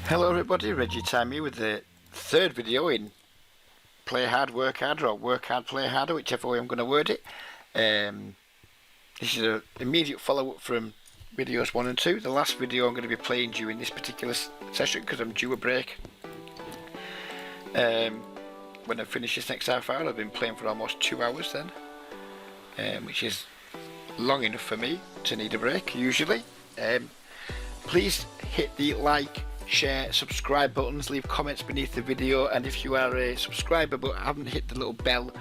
Hello everybody, Reggie Time here with the third video in Play Hard, Work Harder, or Work Hard, Play Harder, whichever way I'm going to word it. This is an immediate follow-up from videos 1 and 2. The last video I'm going to be playing during this particular session because I'm due a break. When I finish this next half hour, I've been playing for almost 2 hours then, which is long enough for me to need a break usually. Please hit the like, share, subscribe buttons, leave comments beneath the video, and if you are a subscriber but haven't hit the little bell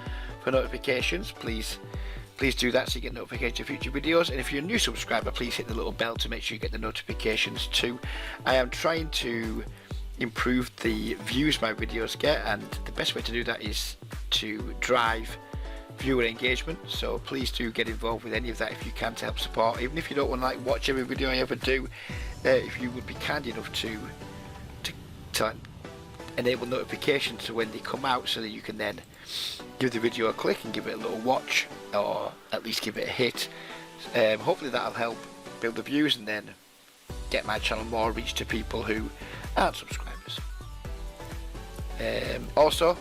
for notifications, please do that so you get notifications of future videos. And if you're a new subscriber, please hit the little bell to make sure you get the notifications too. I am trying to improve the views my videos get, and the best way to do that is to drive viewer engagement, so please do get involved with any of that if you can to help support. Even if you don't want to watch every video I ever do, if you would be kind enough to enable notifications to when they come out, so that you can then give the video a click and give it a little watch, or at least give it a hit. Hopefully that'll help build the views and then get my channel more reach to people who aren't subscribers. Also,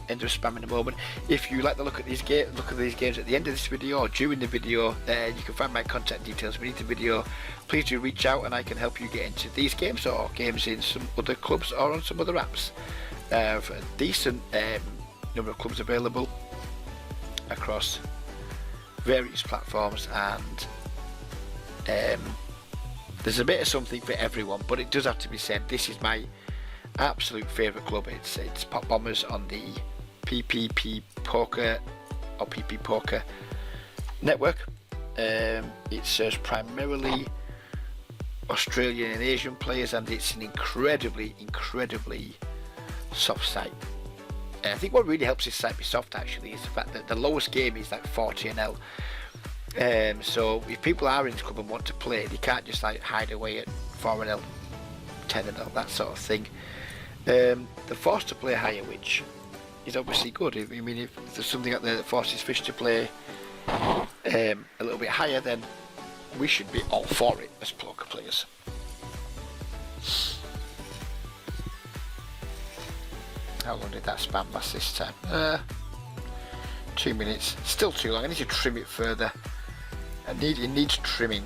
end of spam in a moment. If you like the look at these games at the end of this video or during the video, you can find my contact details beneath the video. Please do reach out and I can help you get into these games or games in some other clubs or on some other apps. For a decent number of clubs available across various platforms, and there's a bit of something for everyone, but it does have to be said, this is my absolute favourite club. It's Pot Bombers on the PPP Poker or PP Poker network. It serves primarily Australian and Asian players, and it's an incredibly soft site. I think what really helps this site be soft actually is the fact that the lowest game is like 40NL. So if people are in this club and want to play, they can't just like hide away at 4NL, 10NL, that sort of thing. They're forced to play higher, which is obviously good. I mean, if there's something out there that forces fish to play a little bit higher, then we should be all for it as poker players. How long did that spam last this time? 2 minutes. Still too long. I need to trim it further. It needs trimming.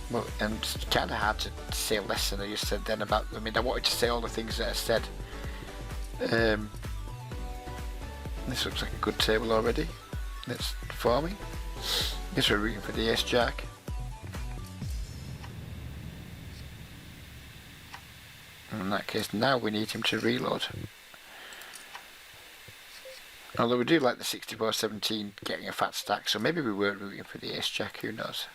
Well, and it's kind of hard to say less than I just said then about. I mean, I wanted to say all the things that I said. This looks like a good table already. That's forming. Guess we're rooting for the ace jack. In that case, now we need him to reload. Although we do like the 64-17 getting a fat stack, so maybe we weren't rooting for the ace jack, who knows.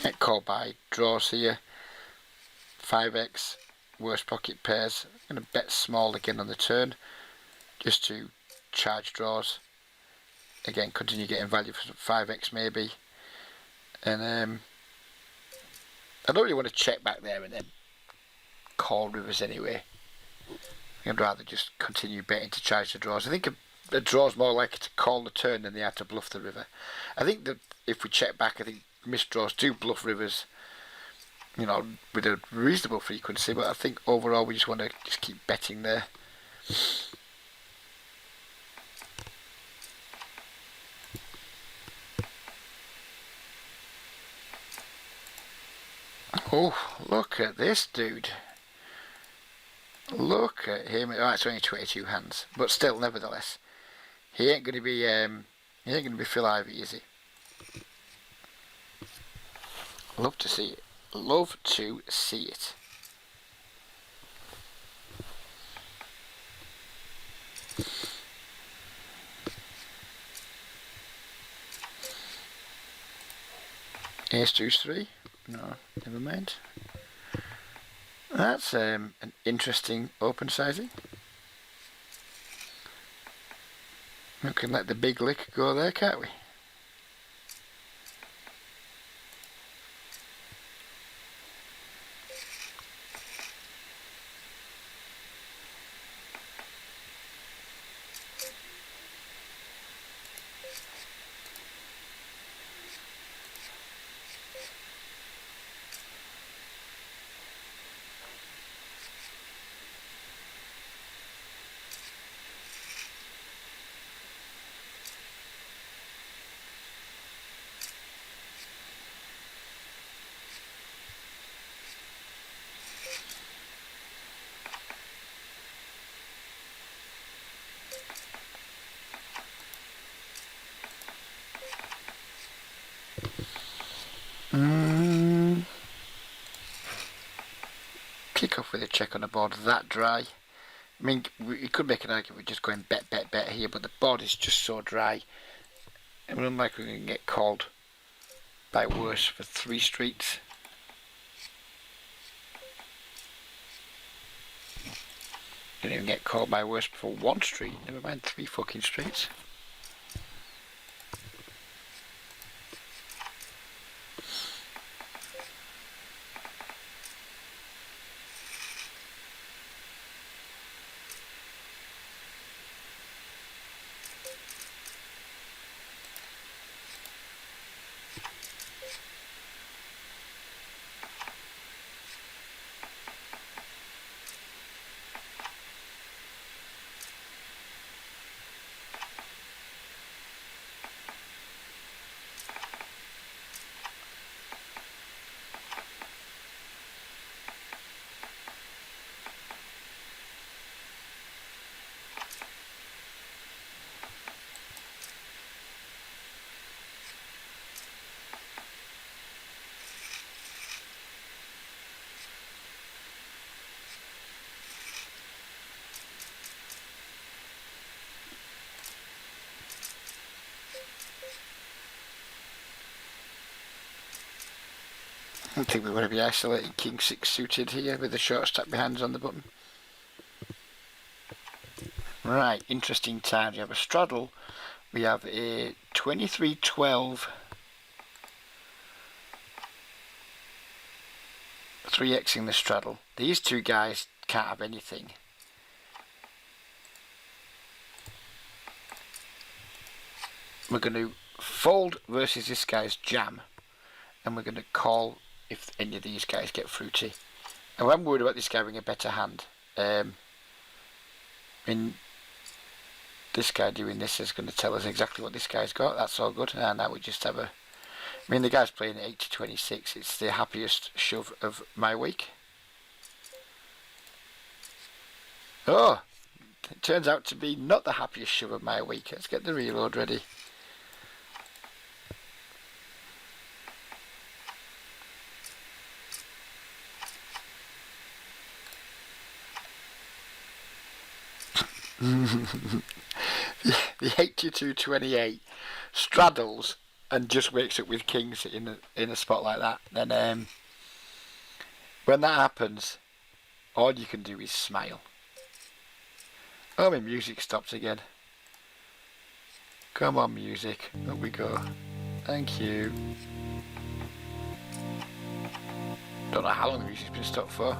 Get called by draws here. 5x, worst pocket pairs. I'm going to bet small again on the turn, just to charge draws. Again, continue getting value for 5x maybe. And I don't really want to check back there and then call rivers anyway. I'd rather just continue betting to charge the draws. I think a draw's more likely to call the turn than they are to bluff the river. I think that if we check back, I think missed draws do bluff rivers, you know, with a reasonable frequency, but I think overall we just want to just keep betting there. Oh, look at this dude. Look at him. Alright, it's only 22 hands, but still, nevertheless, he ain't gonna be Phil Ivey, is he? Love to see it. Love to see it. Ace deuce 3. No, never mind. That's an interesting open sizing. We can let the big lick go there, can't we? Kick off with a check on a board that dry. I mean, we could make an argument with just going bet here, but the board is just so dry. And we're unlikely we can get called by worse for 3 streets. Didn't even get called by worse for 1 street, never mind 3 fucking streets. I think we want to be isolating King 6 suited here with the short stack behinds on the button. Right, interesting times. We have a straddle. We have a 23-12 3xing the straddle. These two guys can't have anything. We're going to fold versus this guy's jam, and we're going to call if any of these guys get fruity. And I'm worried about this guy having a better hand. I mean, this guy doing this is going to tell us exactly what this guy's got. That's all good. And now we just have a... I mean, the guy's playing 8-26. It's the happiest shove of my week. Oh! It turns out to be not the happiest shove of my week. Let's get the reload ready. The 82-28 straddles and just wakes up with kings in a spot like that. Then when that happens, all you can do is smile. Oh, my music stopped again. Come on, music. Up we go. Thank you. Don't know how long the music's been stopped for.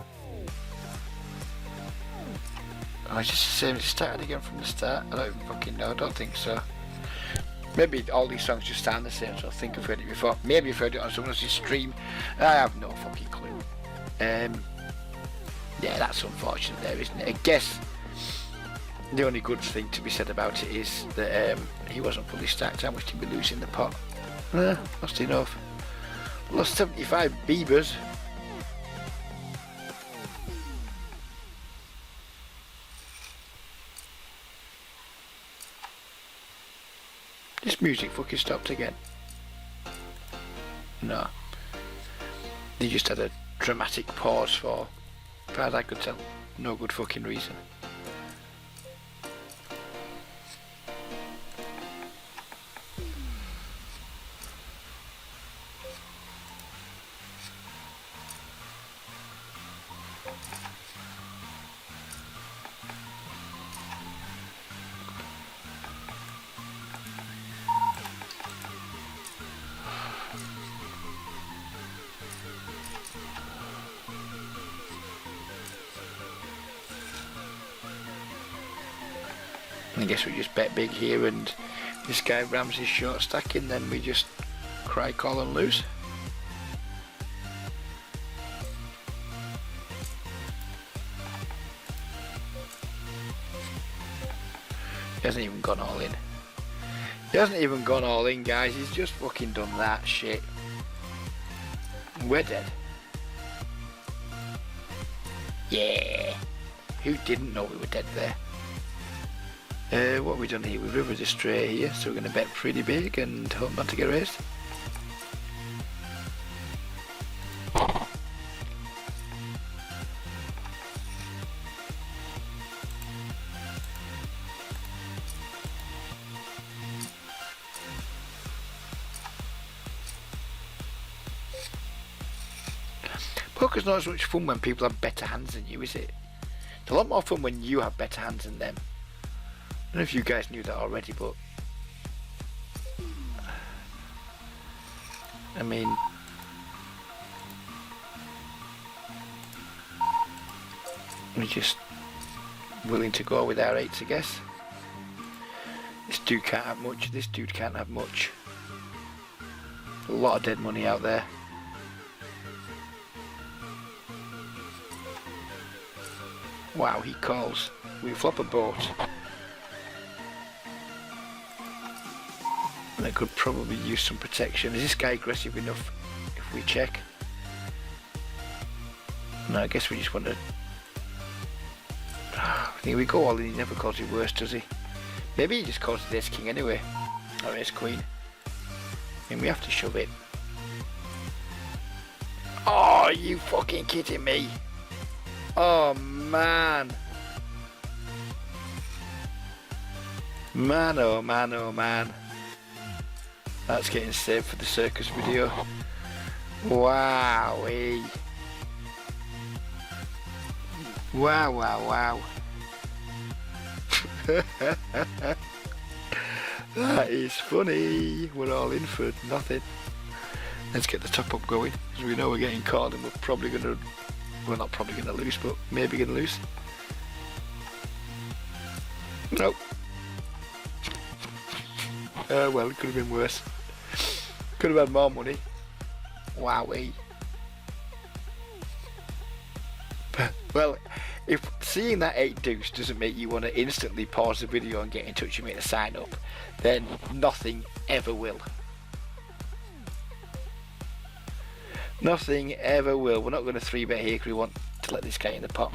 Oh, it's just the same as it started again from the start. I don't even fucking know. I don't think so. Maybe all these songs just sound the same, so I think I've heard it before. Maybe I've heard it on someone else's stream. I have no fucking clue. Yeah, that's unfortunate there, isn't it? I guess the only good thing to be said about it is that he wasn't fully stacked. How much did we lose in the pot? Lost enough. Lost 75 beavers. This music fucking stopped again. No. They just had a dramatic pause for, as far as I could tell, no good fucking reason. I guess we just bet big here and this guy rams his short stack and then we just cry, call and lose. He hasn't even gone all in. He hasn't even gone all in, guys. He's just fucking done that shit. We're dead. Yeah. Who didn't know we were dead there? What have we done here? We've rivered a straight here, so we're going to bet pretty big and hope not to get raised. Poker's not as much fun when people have better hands than you, is it? It's a lot more fun when you have better hands than them. I don't know if you guys knew that already, but I mean, we're just willing to go with our eights, I guess. This dude can't have much, this dude can't have much. A lot of dead money out there. Wow, he calls. We flop a boat. I could probably use some protection. Is this guy aggressive enough if we check? No, I guess we just want to... I think we go all in, he never calls it worse, does he? Maybe he just calls it ace king anyway. Or ace queen. I mean, we have to shove it. Oh, are you fucking kidding me? Oh, man. Man, oh man, oh man. That's getting saved for the circus video. Wowee. Wow, wow, wow. That is funny. We're all in for nothing. Let's get the top up going, because we know we're getting caught and we're probably going to... We're not probably going to lose, but maybe going to lose. Nope. Well, it could have been worse. Could have had more money. Wowee. Well, if seeing that 8 deuce doesn't make you want to instantly pause the video and get in touch with me to sign up, then nothing ever will. Nothing ever will. We're not going to 3-bet here because we want to let this guy in the pot.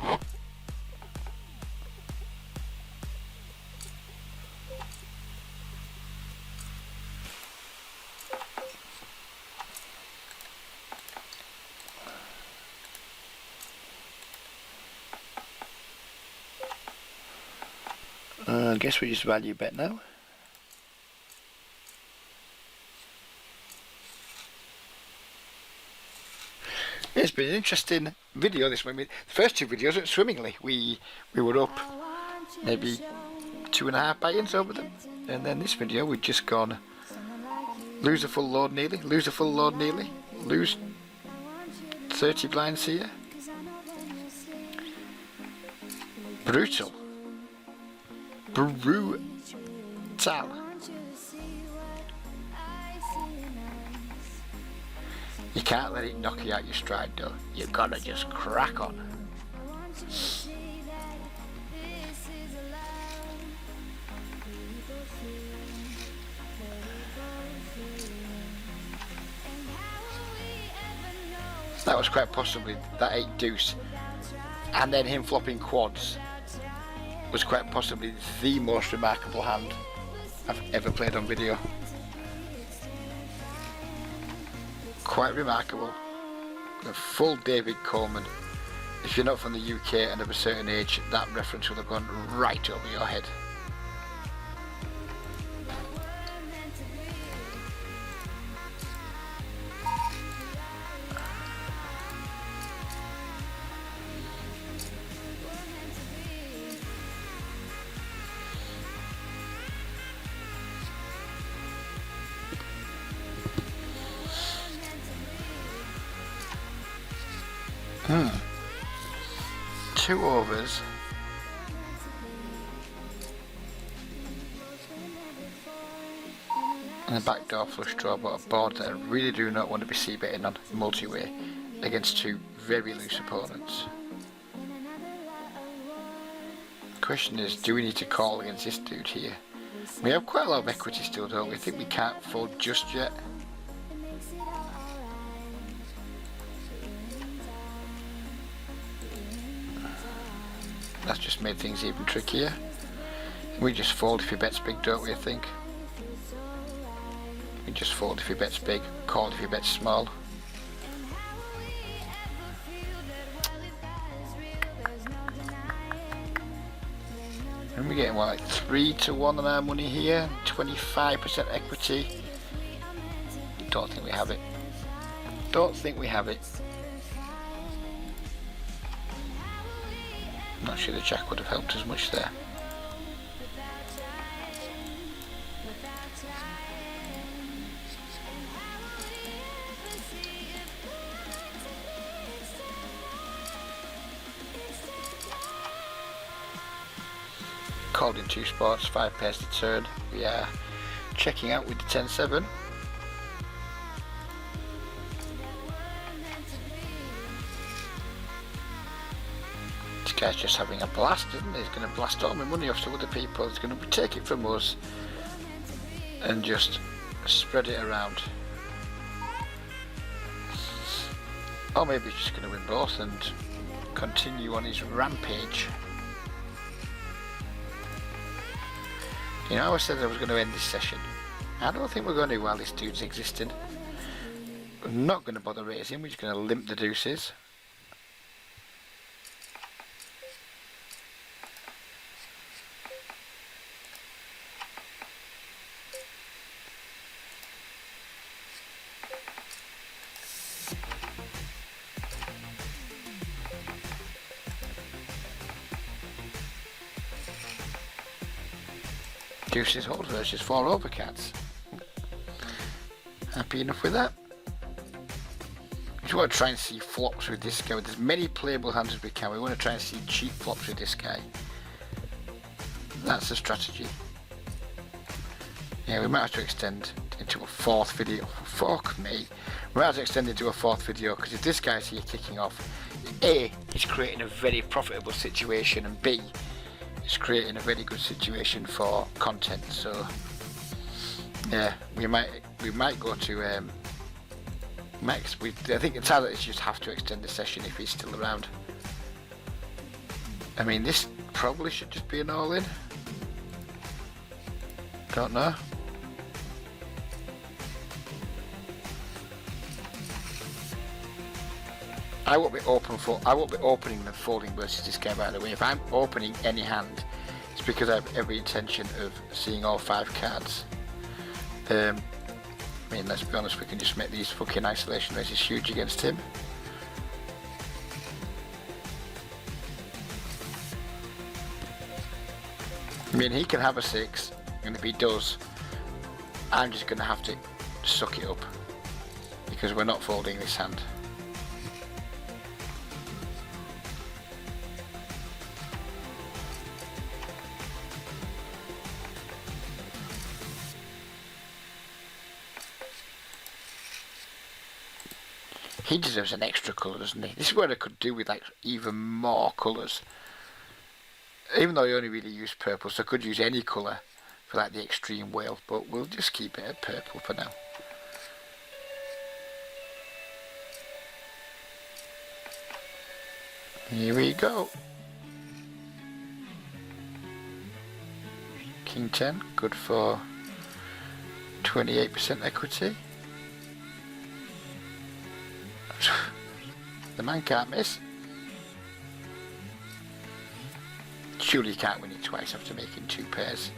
I guess we just value bet now. It's been an interesting video this one. The first 2 videos went swimmingly. We were up maybe 2.5 buy-ins over them, and then this video we've just gone lose a full load nearly, lose a full load nearly, lose 30 blinds here. Brutal. Brutal. You can't let it knock you out your stride though. You've got to just crack on. That was quite possibly that 8 deuce. And then him flopping quads was quite possibly the most remarkable hand I've ever played on video. Quite remarkable. The full David Coleman. If you're not from the UK and of a certain age, that reference will have gone right over your head. 2 overs. And a backdoor flush draw, but a board that I really do not want to be c-betting on multi-way against 2 very loose opponents. The question is, do we need to call against this dude here? We have quite a lot of equity still, don't we? I think we can't fold just yet. That's just made things even trickier. We just fold if he bets big, don't we, I think? We just fold if he bets big, call if he bets small. And we're getting what, like 3-1 on our money here, 25% equity. Don't think we have it. Don't think we have it. Not sure the jack would have helped as much there. Called in 2 spots, 5 pairs to turn. We are checking out with the 10-7. This guy's just having a blast, isn't he? He's going to blast all my money off to other people. He's going to take it from us and just spread it around. Or maybe he's just going to win both and continue on his rampage. You know, I said I was going to end this session. I don't think we're going to while this dude's existing. We're not going to bother raising, we're just going to limp the deuces. Deuces hold versus 4 overcards. Happy enough with that. We just want to try and see flops with this guy. With as many playable hands as we can, we want to try and see cheap flops with this guy. That's the strategy. Yeah, we might have to extend into a 4th video. Fuck me. We might have to extend into a 4th video, because if this guy's here kicking off, A, he's creating a very profitable situation, and B, it's creating a very good situation for content. So yeah, we might go to Max. I think it's how that it's just have to extend the session if he's still around. I mean, this probably should just be an all-in. Don't know. I won't be opening and folding versus this guy, by the way. If I'm opening any hand, it's because I have every intention of seeing all 5 cards. I mean, let's be honest, we can just make these fucking isolation raises huge against him. I mean, he can have a 6, and if he does, I'm just going to have to suck it up, because we're not folding this hand. He deserves an extra colour, doesn't he? This is where I could do with like even more colours. Even though I only really use purple, so I could use any colour for like the extreme whale, but we'll just keep it at purple for now. Here we go. King 10, good for 28% equity. The man can't miss. Surely you can't win it twice after making 2 pairs.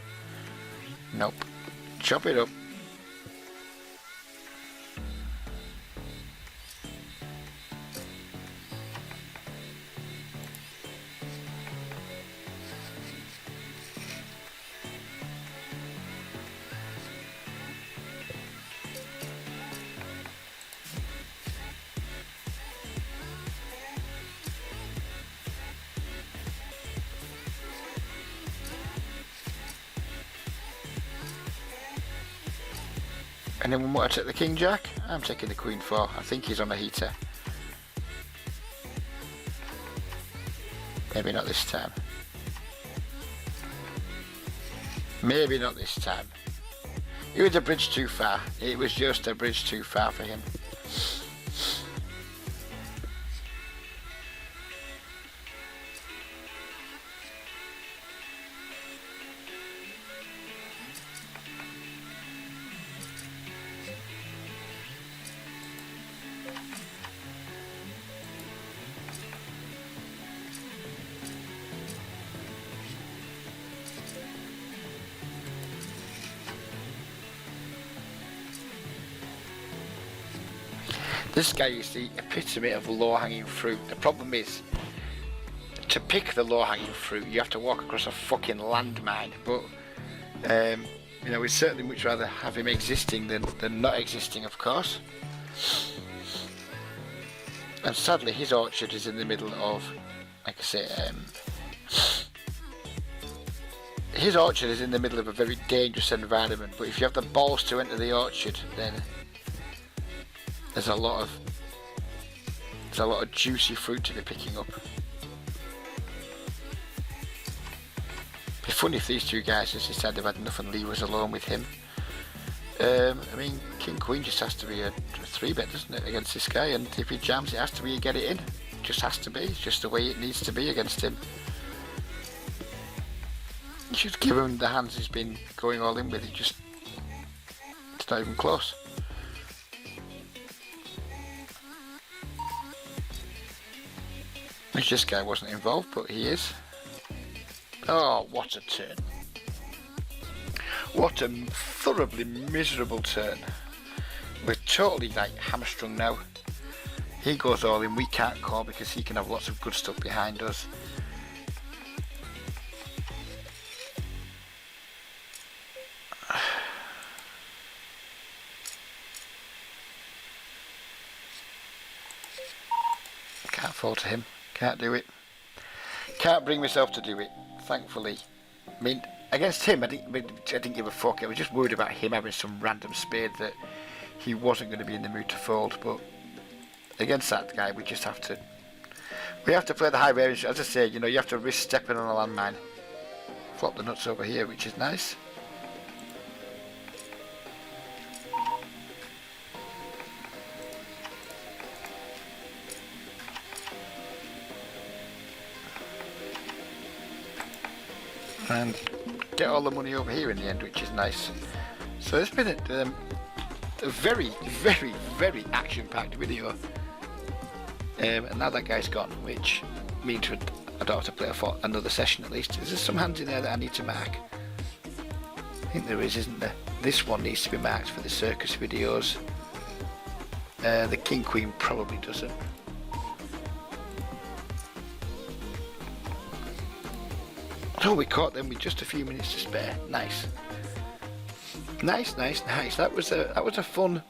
Nope. Chop it up. Anyone want to take the king jack? I'm taking the queen 4. I think he's on a heater. Maybe not this time. Maybe not this time. It was a bridge too far. It was just a bridge too far for him. This guy is the epitome of low-hanging fruit. The problem is, to pick the low-hanging fruit, you have to walk across a fucking landmine. But, you know, we'd certainly much rather have him existing than not existing, of course. And sadly, his orchard is in the middle of, like I say, his orchard is in the middle of a very dangerous environment. But if you have the balls to enter the orchard, then there's a lot of juicy fruit to be picking up. It'd be funny if these two guys just decided they've had enough and leave us alone with him. I mean, King Queen just has to be a 3-bet, doesn't it, against this guy? And if he jams, it has to be you get it in. It just has to be. It's just the way it needs to be against him. You should give him the hands he's been going all in with. It's not even close. Which this guy wasn't involved, but he is. Oh, what a turn. What a thoroughly miserable turn. We're totally like hamstrung now. He goes all in, we can't call because he can have lots of good stuff behind us. Can't fall to him. Can't do it. Can't bring myself to do it, thankfully. I mean, against him, I didn't give a fuck. I was just worried about him having some random spade that he wasn't going to be in the mood to fold. But against that guy, we just have to. We have to play the high variance. As I say, you know, you have to risk stepping on a landmine. Flop the nuts over here, which is nice. And get all the money over here in the end, which is nice. So it's been a very, very, very action-packed video. And now that guy's gone, which means I don't have to play another session at least. Is there some hands in there that I need to mark? I think there is, isn't there? This one needs to be marked for the circus videos. The King Queen probably doesn't. Oh, we caught them with just a few minutes to spare. Nice. Nice, nice, nice. That was a fun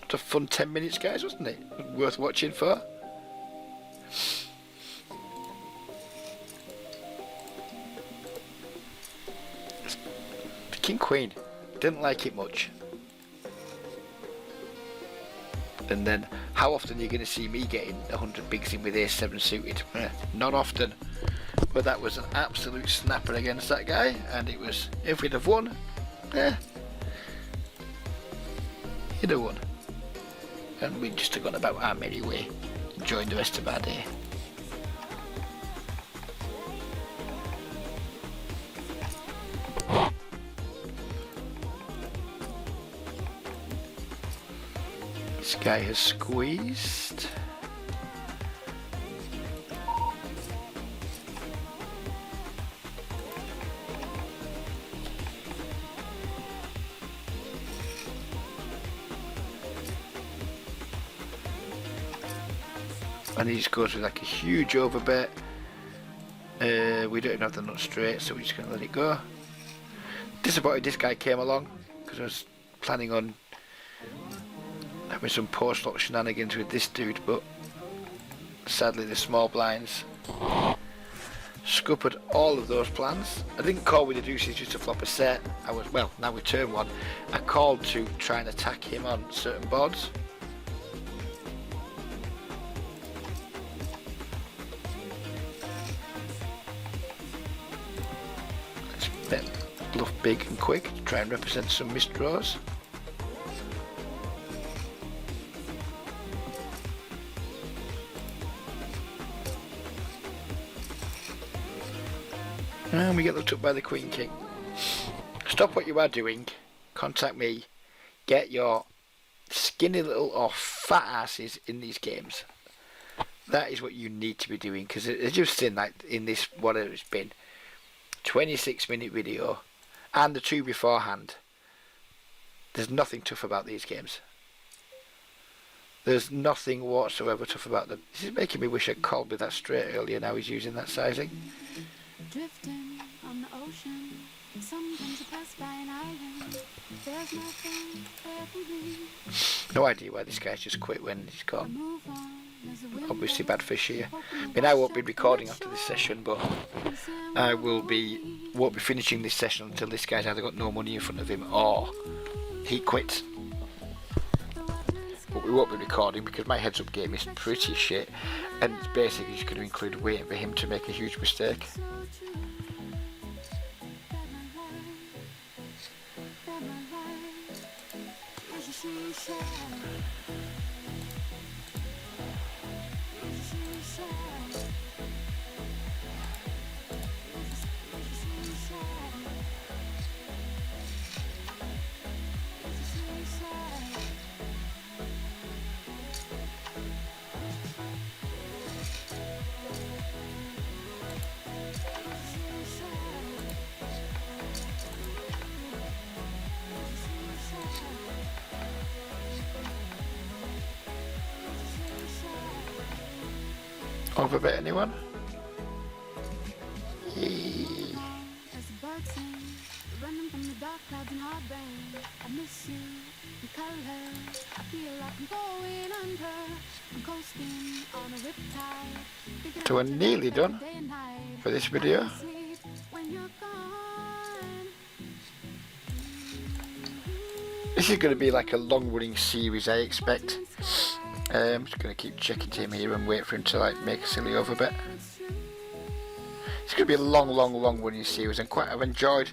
10 minutes, guys, wasn't it? Worth watching for. The King Queen didn't like it much. And then, how often are you going to see me getting 100 bigs in with Ace-7 suited? Not often. But that was an absolute snapper against that guy, and it was, if we'd have won, he'd have won. And we'd just have gone about our merry way, enjoying the rest of our day. This guy has squeezed. And he just goes with like a huge overbet. We don't even have the nut straight, so we're just going to let it go. Disappointed this guy came along, because I was planning on having some post-flop shenanigans with this dude, but sadly the small blinds scuppered all of those plans. I didn't call with the deuces just to flop a set. I was, well, now we turn one. I called to try and attack him on certain boards. Let's bet bluff big and quick to try and represent some missed draws. And we get looked up by the Queen King. Stop what you are doing. Contact me. Get your skinny little or fat asses in these games. That is what you need to be doing, because as you've seen, like in this, whatever it's been, 26-minute video and the two beforehand, there's nothing tough about these games. There's nothing whatsoever tough about them. This is making me wish I'd called with that straight earlier. Now he's using that sizing. Drifting on the ocean, sometimes I pass by an island. There's nothing there for me. No idea why this guy's just quit when he's got obviously bad fish here. I mean, I won't be recording after this session, but I won't be finishing this session until this guy's either got no money in front of him or he quits. But we won't be recording because my heads up game is pretty shit, and it's basically just going to include waiting for him to make a huge mistake. Overbet anyone? Yee. So we're nearly done for this video. This is going to be like a long running series, I expect. I'm just going to keep checking to him here and wait for him to like make a silly overbet. It's going to be a long running series, and I've enjoyed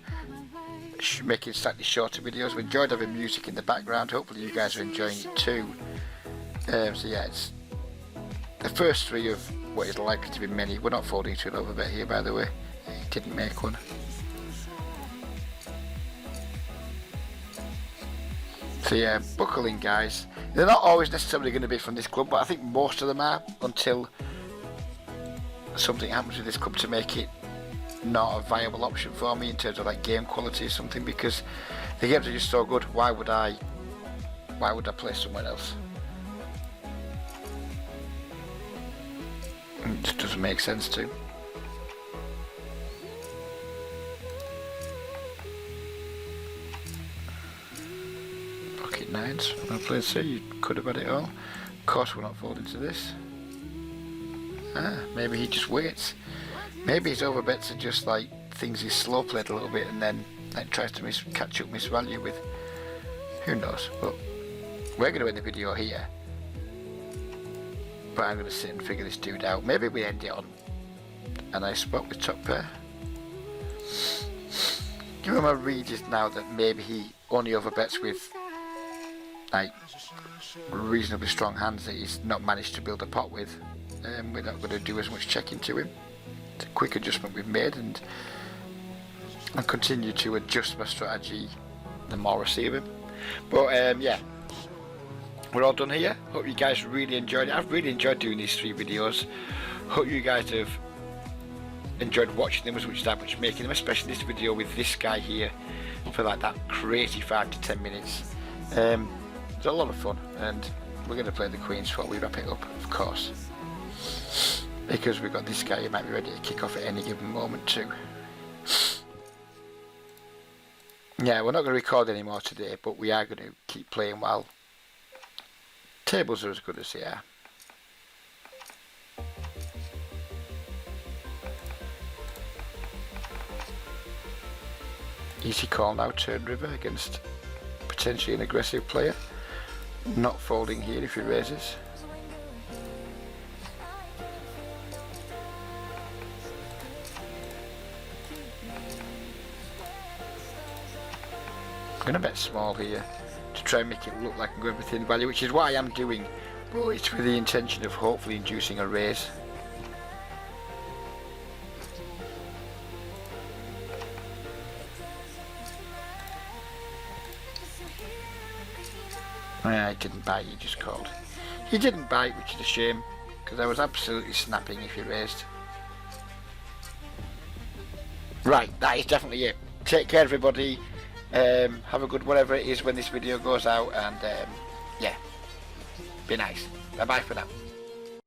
making slightly shorter videos. I've enjoyed having music in the background. Hopefully you guys are enjoying it too. So yeah, it's the first three of what is likely to be many. We're not folding to an overbet here, by the way. He didn't make one. So yeah, buckle in, guys. They're not always necessarily going to be from this club, but I think most of them are, until something happens with this club to make it not a viable option for me in terms of like game quality or something, because the games are just so good. Why would I play somewhere else? It just doesn't make sense to. Pocket nines. Well played, sir. You could have had it all. Of course, we're not folding to this. Maybe he just waits. Maybe his overbets are just like things he's slow played a little bit and then like tries to catch up misvalue with. Who knows? But we're going to end the video here. But I'm going to sit and figure this dude out. Maybe we end it on a nice spot with top pair. Give him a read just now that maybe he only overbets with like reasonably strong hands that he's not managed to build a pot with. We're not going to do as much checking to him. It's a quick adjustment we've made, and I'll continue to adjust my strategy the more I see of him. But yeah, we're all done here. Hope you guys really enjoyed it. I've really enjoyed doing these 3 videos. Hope you guys have enjoyed watching them as much as I've enjoyed making them, especially this video with this guy here for like that crazy 5 to 10 minutes. It's a lot of fun, and we're going to play the Queens before we wrap it up, of course, because we've got this guy who might be ready to kick off at any given moment too. Yeah, we're not going to record anymore today, but we are going to keep playing while tables are as good as they are. Easy call now, turn river against potentially an aggressive player. Not folding here if he raises. I'm going to bet small here to try and make it look like I'm going within value, which is what I am doing, but it's with the intention of hopefully inducing a raise. I didn't bite, he just called. He didn't bite, which is a shame, because I was absolutely snapping if he raised. Right, that is definitely it. Take care everybody, have a good whatever it is when this video goes out, and yeah, be nice. Bye bye for now.